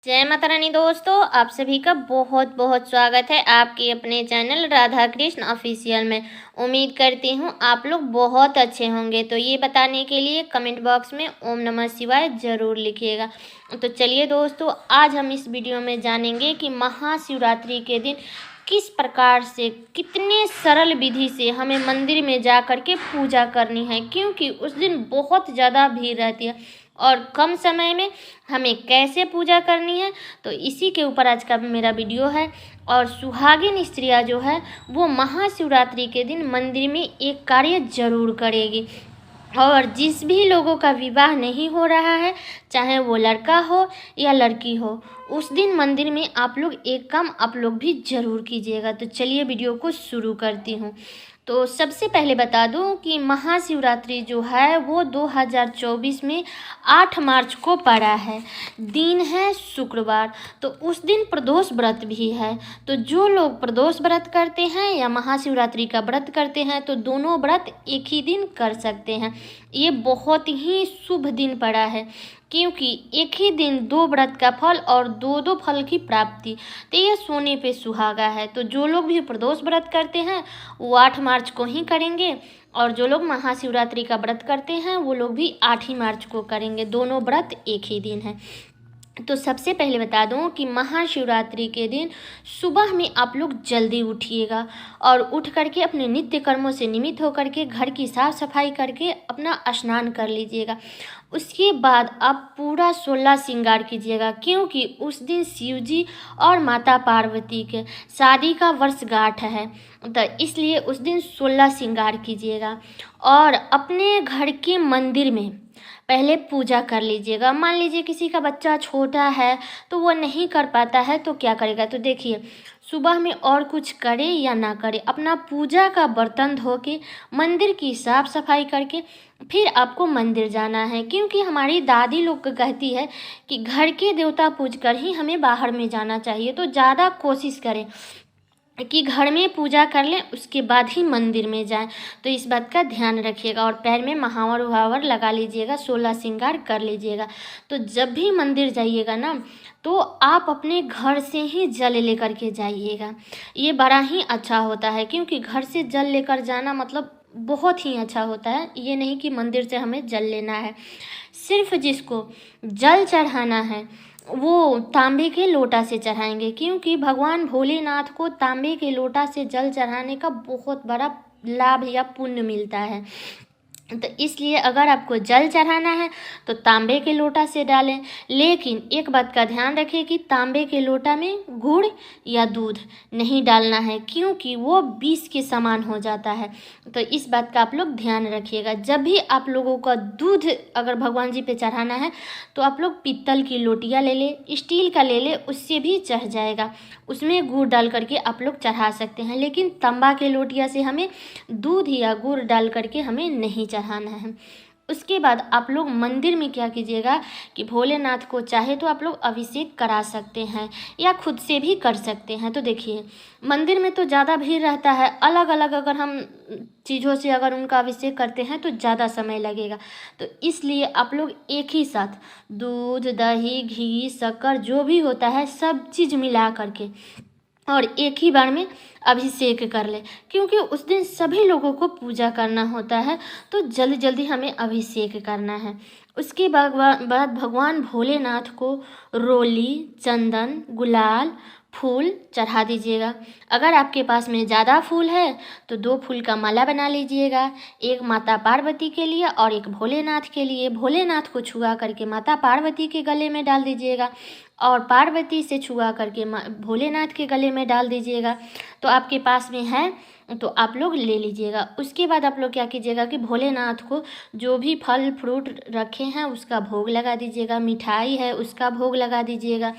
जय माता रानी दोस्तों, आप सभी का बहुत बहुत स्वागत है आपके अपने चैनल राधा कृष्ण ऑफिशियल में। उम्मीद करती हूँ आप लोग बहुत अच्छे होंगे। तो ये बताने के लिए कमेंट बॉक्स में ओम नमः शिवाय ज़रूर लिखिएगा। तो चलिए दोस्तों, आज हम इस वीडियो में जानेंगे कि महाशिवरात्रि के दिन किस प्रकार से, कितने सरल विधि से हमें मंदिर में जा कर के पूजा करनी है, क्योंकि उस दिन बहुत ज़्यादा भीड़ रहती है और कम समय में हमें कैसे पूजा करनी है। तो इसी के ऊपर आज का मेरा वीडियो है। और सुहागिन स्त्रियाँ जो है वो महाशिवरात्रि के दिन मंदिर में एक कार्य जरूर करेगी। और जिस भी लोगों का विवाह नहीं हो रहा है, चाहे वो लड़का हो या लड़की हो, उस दिन मंदिर में आप लोग एक काम आप लोग भी ज़रूर कीजिएगा। तो चलिए वीडियो को शुरू करती हूँ। तो सबसे पहले बता दूं कि महाशिवरात्रि जो है वो 2024 में 8 मार्च को पड़ा है। दिन है शुक्रवार। तो उस दिन प्रदोष व्रत भी है। तो जो लोग प्रदोष व्रत करते हैं या महाशिवरात्रि का व्रत करते हैं तो दोनों व्रत एक ही दिन कर सकते हैं। ये बहुत ही शुभ दिन पड़ा है, क्योंकि एक ही दिन दो व्रत का फल और दो दो फल की प्राप्ति। तो ये सोने पे सुहागा है। तो जो लोग भी प्रदोष व्रत करते हैं वो 8 मार्च को ही करेंगे, और जो लोग महाशिवरात्रि का व्रत करते हैं वो लोग भी 8 ही मार्च को करेंगे। दोनों व्रत एक ही दिन है। तो सबसे पहले बता दूं कि महाशिवरात्रि के दिन सुबह में आप लोग जल्दी उठिएगा और उठ करके अपने नित्य कर्मों से निमित्त होकर के घर की साफ सफाई करके अपना स्नान कर लीजिएगा। उसके बाद आप पूरा 16 श्रृंगार कीजिएगा, क्योंकि उस दिन शिव जी और माता पार्वती के शादी का वर्षगांठ है। तो इसलिए उस दिन 16 श्रृंगार कीजिएगा और अपने घर के मंदिर में पहले पूजा कर लीजिएगा। मान लीजिए किसी का बच्चा छोटा है तो वो नहीं कर पाता है तो क्या करेगा। तो देखिए, सुबह में और कुछ करे या ना करे, अपना पूजा का बर्तन धो के मंदिर की साफ सफाई करके फिर आपको मंदिर जाना है। क्योंकि हमारी दादी लोग कहती है कि घर के देवता पूज कर ही हमें बाहर में जाना चाहिए। तो ज़्यादा कोशिश करें कि घर में पूजा कर लें, उसके बाद ही मंदिर में जाएं। तो इस बात का ध्यान रखिएगा और पैर में महावर उहावर लगा लीजिएगा, 16 श्रृंगार कर लीजिएगा। तो जब भी मंदिर जाइएगा ना, तो आप अपने घर से ही जल लेकर के जाइएगा। ये बड़ा ही अच्छा होता है, क्योंकि घर से जल लेकर जाना मतलब बहुत ही अच्छा होता है। ये नहीं कि मंदिर से हमें जल लेना है। सिर्फ जिसको जल चढ़ाना है वो तांबे के लोटा से चढ़ाएंगे, क्योंकि भगवान भोलेनाथ को तांबे के लोटा से जल चढ़ाने का बहुत बड़ा लाभ या पुण्य मिलता है। तो इसलिए अगर आपको जल चढ़ाना है तो तांबे के लोटा से डालें। लेकिन एक बात का ध्यान रखें कि तांबे के लोटा में गुड़ या दूध नहीं डालना है, क्योंकि वो विष के समान हो जाता है। तो इस बात का आप लोग ध्यान रखिएगा। जब भी आप लोगों का दूध अगर भगवान जी पे चढ़ाना है तो आप लोग पीतल की लोटियाँ ले लें, स्टील का ले लें, उससे भी चढ़ जाएगा। उसमें गुड़ डाल करके आप लोग चढ़ा सकते हैं। लेकिन तांबा के लोटिया से हमें दूध या गुड़ डाल करके हमें नहीं चढ़ाना है। उसके बाद आप लोग मंदिर में क्या कीजिएगा कि भोलेनाथ को चाहे तो आप लोग अभिषेक करा सकते हैं या खुद से भी कर सकते हैं। तो देखिए, मंदिर में तो ज़्यादा भीड़ रहता है, अलग अलग अगर हम चीज़ों से अगर उनका अभिषेक करते हैं तो ज़्यादा समय लगेगा। तो इसलिए आप लोग एक ही साथ दूध, दही, घी, शक्कर जो भी होता है सब चीज़ मिला करके और एक ही बार में अभिषेक कर ले, क्योंकि उस दिन सभी लोगों को पूजा करना होता है। तो जल्दी जल्दी हमें अभिषेक करना है। उसके बाद भगवान भोलेनाथ को रोली, चंदन, गुलाल, फूल चढ़ा दीजिएगा। अगर आपके पास में ज़्यादा फूल है तो 2 फूल का माला बना लीजिएगा, एक माता पार्वती के लिए और एक भोलेनाथ के लिए। भोलेनाथ को छुआ करके माता पार्वती के गले में डाल दीजिएगा और पार्वती से छुआ करके भोलेनाथ के गले में डाल दीजिएगा। तो आपके पास में है तो आप लोग ले लीजिएगा। उसके बाद आप लोग क्या कीजिएगा कि भोलेनाथ को जो भी फल फ्रूट रखे हैं उसका भोग लगा दीजिएगा, मिठाई है उसका भोग लगा दीजिएगा।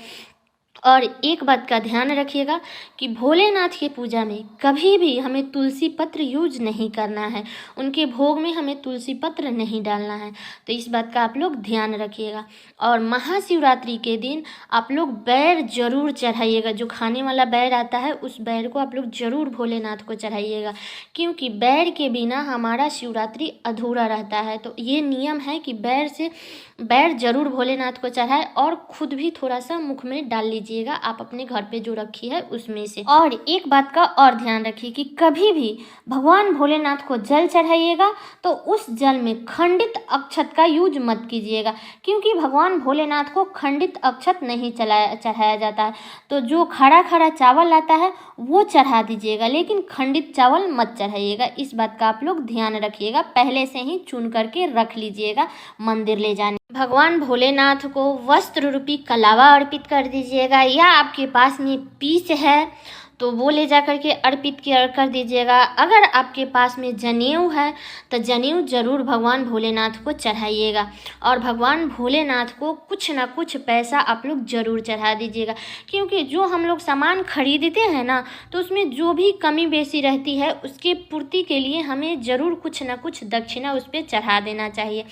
और एक बात का ध्यान रखिएगा कि भोलेनाथ की पूजा में कभी भी हमें तुलसी पत्र यूज नहीं करना है, उनके भोग में हमें तुलसी पत्र नहीं डालना है। तो इस बात का आप लोग ध्यान रखिएगा। और महाशिवरात्रि के दिन आप लोग बैर जरूर चढ़ाइएगा, जो खाने वाला बैर आता है उस बैर को आप लोग जरूर भोलेनाथ को चढ़ाइएगा, क्योंकि बैर के बिना हमारा शिवरात्रि अधूरा रहता है। तो ये नियम है कि बैर जरूर भोलेनाथ को चढ़ाए, और खुद भी थोड़ा सा मुख में डाल लीजिएगा आप अपने घर पे जो रखी है उसमें से। और एक बात का और ध्यान रखिए कि कभी भी भगवान भोलेनाथ को जल चढ़ाइएगा तो उस जल में खंडित अक्षत का यूज मत कीजिएगा, क्योंकि भगवान भोलेनाथ को खंडित अक्षत नहीं चढ़ाया जाता है। तो जो खड़ा खड़ा चावल आता है वो चढ़ा दीजिएगा, लेकिन खंडित चावल मत चढ़ाइएगा। इस बात का आप लोग ध्यान रखिएगा, पहले से ही चुन करके रख लीजिएगा मंदिर ले जाने। भगवान भोलेनाथ को वस्त्र रूपी कलावा अर्पित कर दीजिएगा, या आपके पास में पीस है तो वो ले जा करके अर्पित कर दीजिएगा। अगर आपके पास में जनेऊ है तो जनेऊ जरूर भगवान भोलेनाथ को चढ़ाइएगा, और भगवान भोलेनाथ को कुछ ना कुछ पैसा आप लोग जरूर चढ़ा दीजिएगा, क्योंकि जो हम लोग सामान खरीदते हैं ना तो उसमें जो भी कमी बेसी रहती है उसके पूर्ति के लिए हमें ज़रूर कुछ ना कुछ दक्षिणा उस पर चढ़ा देना चाहिए।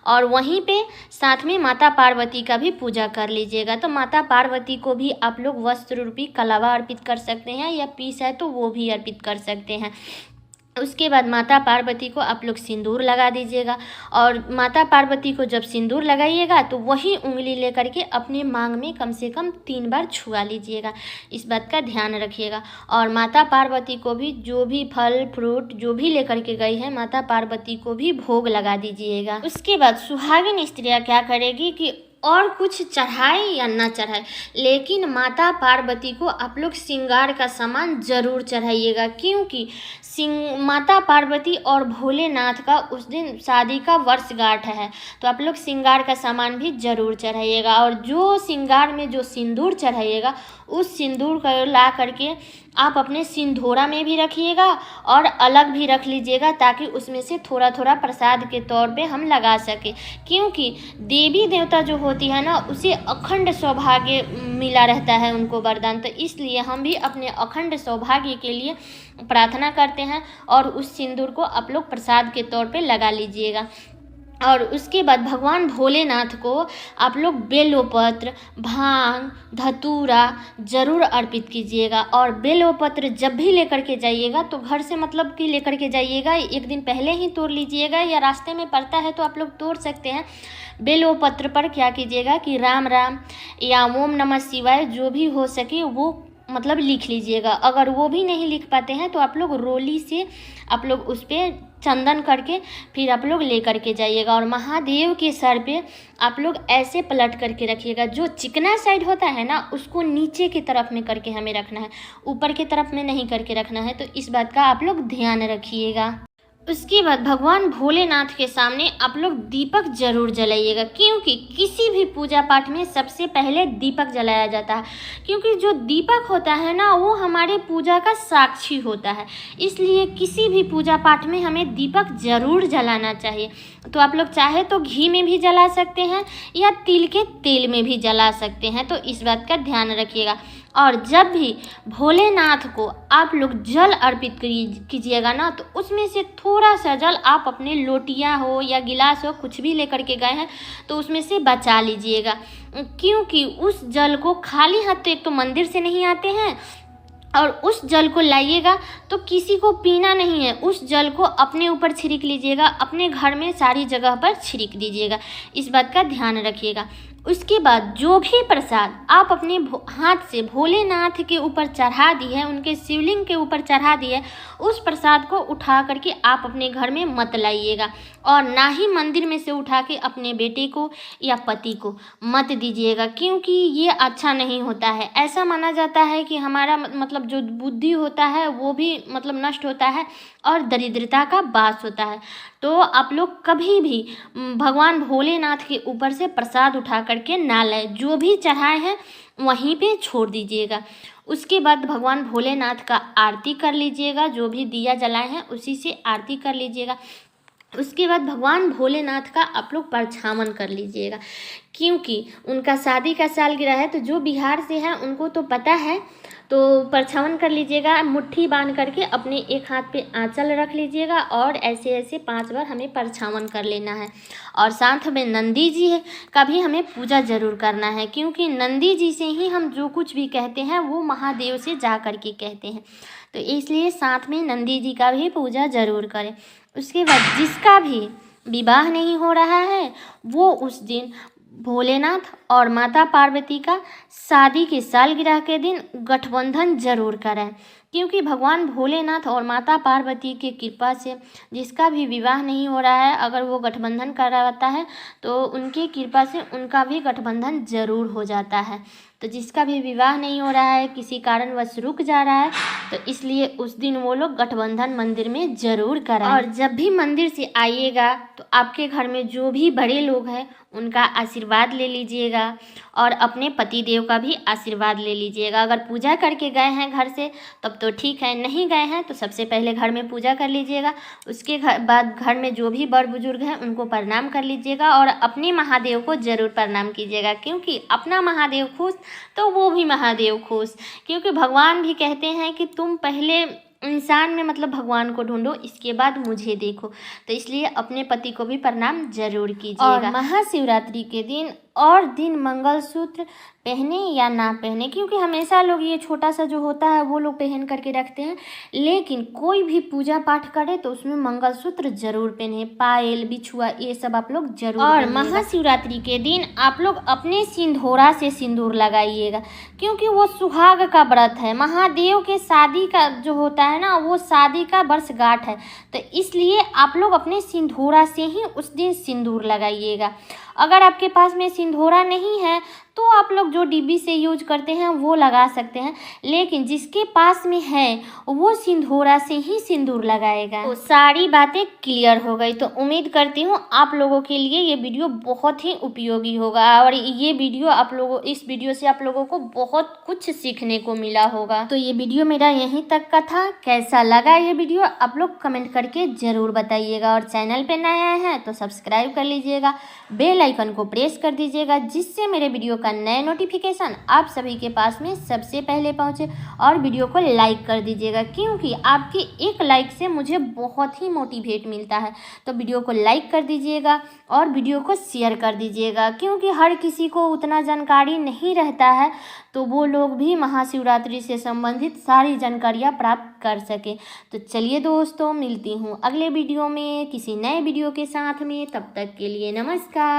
और वहीं पे साथ में माता पार्वती का भी पूजा कर लीजिएगा। तो माता पार्वती को भी आप लोग वस्त्र रूपी कलावा अर्पित कर सकते हैं, या पीस है तो वो भी अर्पित कर सकते हैं। उसके बाद माता पार्वती को आप लोग सिंदूर लगा दीजिएगा, और माता पार्वती को जब सिंदूर लगाइएगा तो वही उंगली लेकर के अपने मांग में कम से कम 3 बार छुआ लीजिएगा। इस बात का ध्यान रखिएगा। और माता पार्वती को भी जो भी फल फ्रूट जो भी लेकर के गई है माता पार्वती को भी भोग लगा दीजिएगा। उसके बाद सुहागिन स्त्रियाँ क्या करेगी कि और कुछ चढ़ाए या ना चढ़ाए, लेकिन माता पार्वती को आप लोग श्रृंगार का सामान ज़रूर चढ़ाइएगा, क्योंकि माता पार्वती और भोलेनाथ का उस दिन शादी का वर्षगांठ है। तो आप लोग श्रृंगार का सामान भी ज़रूर चढ़ाइएगा, और जो श्रृंगार में जो सिंदूर चढ़ाइएगा उस सिंदूर को ला करके आप अपने सिंधोरा में भी रखिएगा और अलग भी रख लीजिएगा, ताकि उसमें से थोड़ा थोड़ा प्रसाद के तौर पे हम लगा सकें, क्योंकि देवी देवता जो होती है ना उसे अखंड सौभाग्य मिला रहता है उनको वरदान। तो इसलिए हम भी अपने अखंड सौभाग्य के लिए प्रार्थना करते हैं, और उस सिंदूर को आप लोग प्रसाद के तौर पे लगा लीजिएगा। और उसके बाद भगवान भोलेनाथ को आप लोग बेलोपत्र भांग धतूरा ज़रूर अर्पित कीजिएगा। और बेलोपत्र जब भी लेकर के जाइएगा तो घर से मतलब कि लेकर के जाइएगा, एक दिन पहले ही तोड़ लीजिएगा, या रास्ते में पड़ता है तो आप लोग तोड़ सकते हैं। बेलोपत्र पर क्या कीजिएगा कि राम राम या ओम नमः शिवाय जो भी हो सके वो मतलब लिख लीजिएगा। अगर वो भी नहीं लिख पाते हैं तो आप लोग रोली से आप लोग उस पर चंदन करके फिर आप लोग ले करके जाइएगा, और महादेव के सर पे आप लोग ऐसे पलट करके रखिएगा। जो चिकना साइड होता है ना उसको नीचे की तरफ में करके हमें रखना है, ऊपर की तरफ में नहीं करके रखना है। तो इस बात का आप लोग ध्यान रखिएगा। उसके बाद भगवान भोलेनाथ के सामने आप लोग दीपक जरूर जलाइएगा, क्योंकि किसी भी पूजा पाठ में सबसे पहले दीपक जलाया जाता है, क्योंकि जो दीपक होता है ना वो हमारे पूजा का साक्षी होता है। इसलिए किसी भी पूजा पाठ में हमें दीपक जरूर जलाना चाहिए। तो आप लोग चाहे तो घी में भी जला सकते हैं या तिल के तेल में भी जला सकते हैं। तो इस बात का ध्यान रखिएगा। और जब भी भोलेनाथ को आप लोग जल अर्पित कीजिएगा ना तो उसमें से थोड़ा सा जल आप अपने लोटिया हो या गिलास हो कुछ भी लेकर के गए हैं तो उसमें से बचा लीजिएगा, क्योंकि उस जल को खाली हाथ तो एक तो मंदिर से नहीं आते हैं, और उस जल को लाइएगा तो किसी को पीना नहीं है, उस जल को अपने ऊपर छिड़क लीजिएगा, अपने घर में सारी जगह पर छिड़क दीजिएगा। इस बात का ध्यान रखिएगा। उसके बाद जो भी प्रसाद आप अपने हाथ से भोलेनाथ के ऊपर चढ़ा दी है, उनके शिवलिंग के ऊपर चढ़ा दी है, उस प्रसाद को उठा करके आप अपने घर में मत लाइएगा, और ना ही मंदिर में से उठा के अपने बेटे को या पति को मत दीजिएगा, क्योंकि ये अच्छा नहीं होता है। ऐसा माना जाता है कि हमारा मतलब जो बुद्धि होता है वो भी मतलब नष्ट होता है और दरिद्रता का वास होता है। तो आप लोग कभी भी भगवान भोलेनाथ के ऊपर से प्रसाद उठा करके ना लाएं, जो भी चढ़ाए हैं वहीं पे छोड़ दीजिएगा। उसके बाद भगवान भोलेनाथ का आरती कर लीजिएगा, जो भी दिया जलाए हैं उसी से आरती कर लीजिएगा। उसके बाद भगवान भोलेनाथ का आप लोग परछावन कर लीजिएगा, क्योंकि उनका शादी का सालगिरह है। तो जो बिहार से हैं उनको तो पता है, तो परछावन कर लीजिएगा, मुट्ठी बांध करके अपने एक हाथ पे आंचल रख लीजिएगा और ऐसे ऐसे 5 बार हमें परछावन कर लेना है। और साथ में नंदी जी का भी हमें पूजा जरूर करना है, क्योंकि नंदी जी से ही हम जो कुछ भी कहते हैं वो महादेव से जा कर के कहते हैं। तो इसलिए साथ में नंदी जी का भी पूजा जरूर करें। उसके बाद जिसका भी विवाह नहीं हो रहा है वो उस दिन भोलेनाथ और माता पार्वती का शादी के सालगिरह के दिन गठबंधन जरूर करें, क्योंकि भगवान भोलेनाथ और माता पार्वती की कृपा से जिसका भी विवाह नहीं हो रहा है, अगर वो गठबंधन कराता है तो उनकी कृपा से उनका भी गठबंधन जरूर हो जाता है। तो जिसका भी विवाह नहीं हो रहा है, किसी कारणवश रुक जा रहा है, तो इसलिए उस दिन वो लोग गठबंधन मंदिर में जरूर कराएं। और जब भी मंदिर से आइएगा तो आपके घर में जो भी बड़े लोग हैं उनका आशीर्वाद ले लीजिएगा और अपने पति देव का भी आशीर्वाद ले लीजिएगा। अगर पूजा करके गए हैं घर से तब तो ठीक है, नहीं गए हैं तो सबसे पहले घर में पूजा कर लीजिएगा। उसके बाद घर में जो भी बड़ बुजुर्ग हैं उनको प्रणाम कर लीजिएगा और अपने महादेव को जरूर प्रणाम कीजिएगा, क्योंकि अपना महादेव खुश तो वो भी महादेव खुश। क्योंकि भगवान भी कहते हैं कि तुम पहले इंसान में मतलब भगवान को ढूंढो, इसके बाद मुझे देखो। तो इसलिए अपने पति को भी प्रणाम जरूर कीजिएगा। और महाशिवरात्रि के दिन मंगलसूत्र पहने या ना पहने, क्योंकि हमेशा लोग ये छोटा सा जो होता है वो लोग पहन करके रखते हैं, लेकिन कोई भी पूजा पाठ करे तो उसमें मंगलसूत्र जरूर पहने, पायल बिछुआ ये सब आप लोग जरूर। और महाशिवरात्रि के दिन आप लोग अपने सिंदूरा से सिंदूर लगाइएगा, क्योंकि वो सुहाग का व्रत है। महादेव के शादी का जो होता है ना, वो शादी का वर्षगांठ है। तो इसलिए आप लोग अपने सिंदूरा से ही उस दिन सिंदूर लगाइएगा। अगर आपके पास में सिंदूरा नहीं है तो आप लोग जो डिब्बी से यूज करते हैं वो लगा सकते हैं, लेकिन जिसके पास में है वो सिंदूरा से ही सिंदूर लगाएगा। तो सारी बातें क्लियर हो गई। तो उम्मीद करती हूँ आप लोगों के लिए ये वीडियो बहुत ही उपयोगी होगा और ये वीडियो इस वीडियो से आप लोगों को बहुत कुछ सीखने को मिला होगा। तो ये वीडियो मेरा यहीं तक का था। कैसा लगा ये वीडियो आप लोग कमेंट करके जरूर बताइएगा। और चैनल पे नए आए हैं तो सब्सक्राइब कर लीजिएगा, बेल आइकन को प्रेस कर दीजिएगा, जिससे मेरे वीडियो का नए नोटिफिकेशन आप सभी के पास में सबसे पहले पहुंचे। और वीडियो को लाइक कर दीजिएगा, क्योंकि आपकी एक लाइक से मुझे बहुत ही मोटिवेट मिलता है। तो वीडियो को लाइक कर दीजिएगा और वीडियो को शेयर कर दीजिएगा, क्योंकि हर किसी को उतना जानकारी नहीं रहता है, तो वो लोग भी महाशिवरात्रि से संबंधित सारी जानकारियाँ प्राप्त कर सके। तो चलिए दोस्तों, मिलती हूँ अगले वीडियो में किसी नए वीडियो के साथ में। तब तक के लिए नमस्कार।